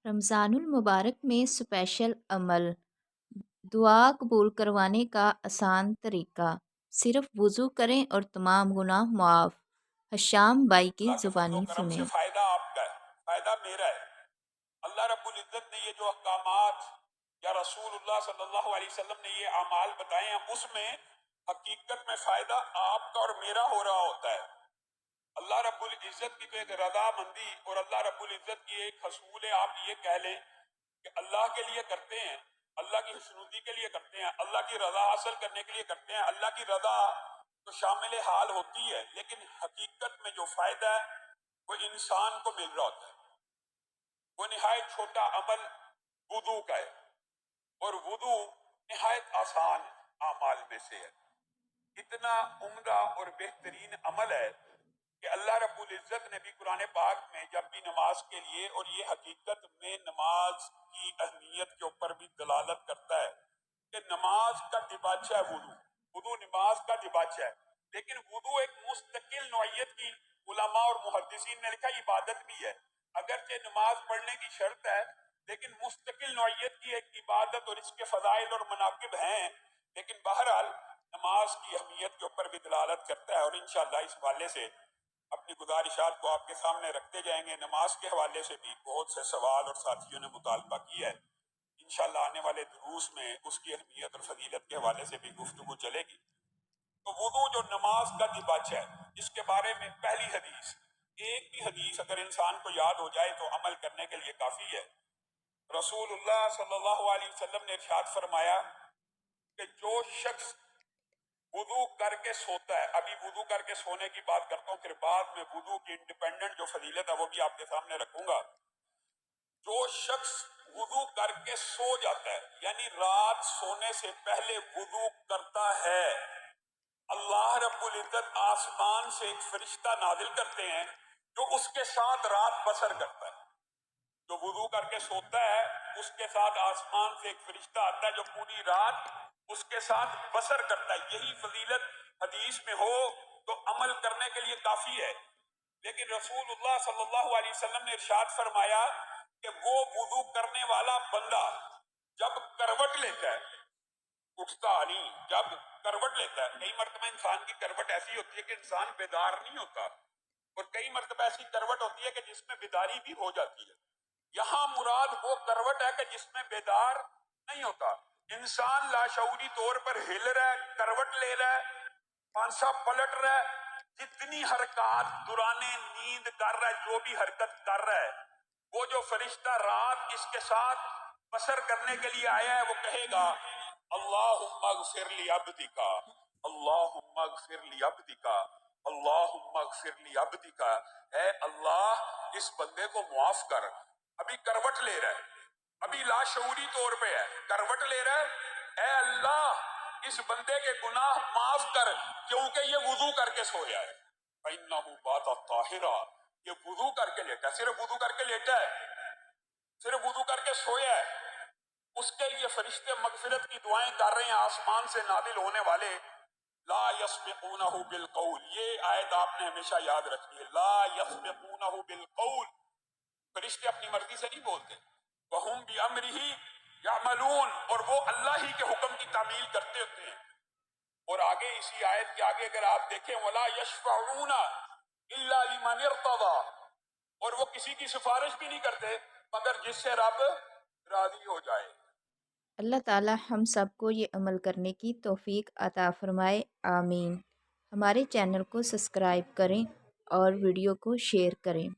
रमज़ानुल मुबारक में स्पेशल अमल, दुआ कबूल करवाने का आसान तरीका, सिर्फ वुज़ू करें और तमाम गुनाह मुआफ़। हशाम बाई की अल्लाह के फजलो ज़ुबानी करम से सुने। फायदा आपका है, फायदा मेरा है। अल्लाह रब्बुल इज्जत ने ये जो अहकामात या रसूलुल्लाह सल्लल्लाहु अलैहि वसल्लम ने ये अमाल बताए हैं, उसमें हकीकत में फायदा आपका और मेरा हो रहा होता है। अल्लाह रब्बुल इज्जत की तो एक रजामंदी और अल्लाह रब्बुल इज्जत की एक हसूल है। आप ये कह लें कि अल्लाह के लिए करते हैं, अल्लाह की खुशनुदी के लिए करते हैं, अल्लाह की रजा हासिल करने के लिए करते हैं। अल्लाह की रजा तो शामिल हाल होती है, लेकिन हकीकत में जो फायदा है वो इंसान को मिल रहा होता है। वो निहायत छोटा अमल वुदू का है, और वुदू निहायत आसान अमाल में से है। इतना उम्दा और बेहतरीन अमल है कि अल्लाह रब्बुल इज्जत ने भी कुरान पाक में जब भी नमाज के लिए, और ये हकीकत में नमाज की अहमियत के ऊपर भी दलालत करता है कि नमाज का दिबाचा है वुदू। वुदू नमाज का दिबाचा है, लेकिन वुदू एक मुस्तकिल नौइयत की उलमा और मुहद्दिसीन ने लिखा इबादत भी है। अगरचे नमाज पढ़ने की शर्त है, लेकिन मुस्तकिल नौइयत की एक इबादत और इसके फजाइल और मनाकिब हैं। लेकिन बहरहाल नमाज की अहमियत के ऊपर भी दलालत करता है, और इंशाअल्लाह इस हवाले से अपनी गुजारिशात को आपके सामने रखते जाएंगे। नमाज के हवाले से भी बहुत से सवाल और साथियों ने मुतालबा किया है। इंशाअल्लाह आने वाले दुरूस में उसकी अहमियत और फजीलत के हवाले से भी गुफ्तगू चलेगी। तो वुदू जो नमाज का दिबाचा है, इसके बारे में पहली हदीस, एक भी हदीस अगर इंसान को याद हो जाए तो अमल करने के लिए काफी है। रसूलुल्लाह सल्लल्लाहु अलैहि वसल्लम ने इरशाद फरमाया कि जो शख्स वुदू करके सोता है, अभी वुदू करके सोने की बात करता हूँ, फिर बाद में वुदू की इंडिपेंडेंट जो फजीलत है वो भी आपके सामने रखूंगा। जो शख्स वुदू करके सो जाता है, यानी रात सोने से पहले वुदू करता है, अल्लाह रब्बुल इज्जत आसमान से एक फरिश्ता नाजिल करते हैं जो उसके साथ रात बसर करता है। जो वुदू करके सोता है उसके साथ आसमान से एक फरिश्ता आता है जो पूरी रात उसके साथ बसर करता है। यही फजीलत हदीस में हो तो अमल करने के लिए काफी है। लेकिन रसूलुल्लाह सल्लल्लाहु अलैहि वसल्लम ने इरशाद फरमाया कि वो वुदू करने वाला बंदा जब करवट लेता है, उठता नहीं, जब करवट लेता है, कई मरतबा इंसान की करवट ऐसी होती है कि इंसान बेदार नहीं होता, और कई मरतबा ऐसी करवट होती है कि जिसमें बेदारी भी हो जाती है। यहाँ मुराद वो करवट है कि जिसमें बेदार नहीं होता। इंसान लाशऊरी तौर पर हिल रहा है, करवट ले रहा है, पांसा पलट रहा है, जितनी हरकत दुराने नींद कर रहा है, जो भी हरकत कर रहा है, वो जो फरिश्ता रात इसके साथ बसर करने के लिए आया है वो कहेगा अल्लाहुम्मा गफिर लि अब्दिका, अल्लाहुम्मा गफिर लि अब्दिका, अल्लाहुम्मा गफिर लि अब्दिका। है अल्लाह इस बंदे को मुआफ कर। अभी करवट ले रहा है, अभी लाशऊरी तौर पे है, करवट ले रहा है, ए अल्लाह इस बंदे के गुनाह माफ कर, क्योंकि ये वुजू करके सोया है। फइन्नहु बाता ताहिरा, ये वुजू करके लेटा है, सिर्फ वुजू करके लेटा है, सिर्फ वुजू करके सोया है। उसके लिए फरिश्ते मगफिरत की दुआएं कर रहे हैं आसमान से नादिल होने वाले। ला यस्बिकूनहु बिल कौल, ये आयत आपने हमेशा याद रखनी है। ला यस्बिकूनहु बिल कौल, फरिश्ते अपनी मर्जी से नहीं बोलते। वहुम बि अम्रिही यअमलून, और वो अल्लाह ही के हुक्म की तामील करते होते हैं। और आगे इसी आयत के आगे अगर आप देखें, वला यशफऊना इल्ला लिमन इर्तदा, और वो किसी की सिफारिश भी नहीं करते मगर जिससे रब राजी हो जाए। अल्लाह ताला हम सबको ये अमल करने की तौफीक अता फ़रमाए, आमीन। हमारे चैनल को सब्सक्राइब करें और वीडियो को शेयर करें।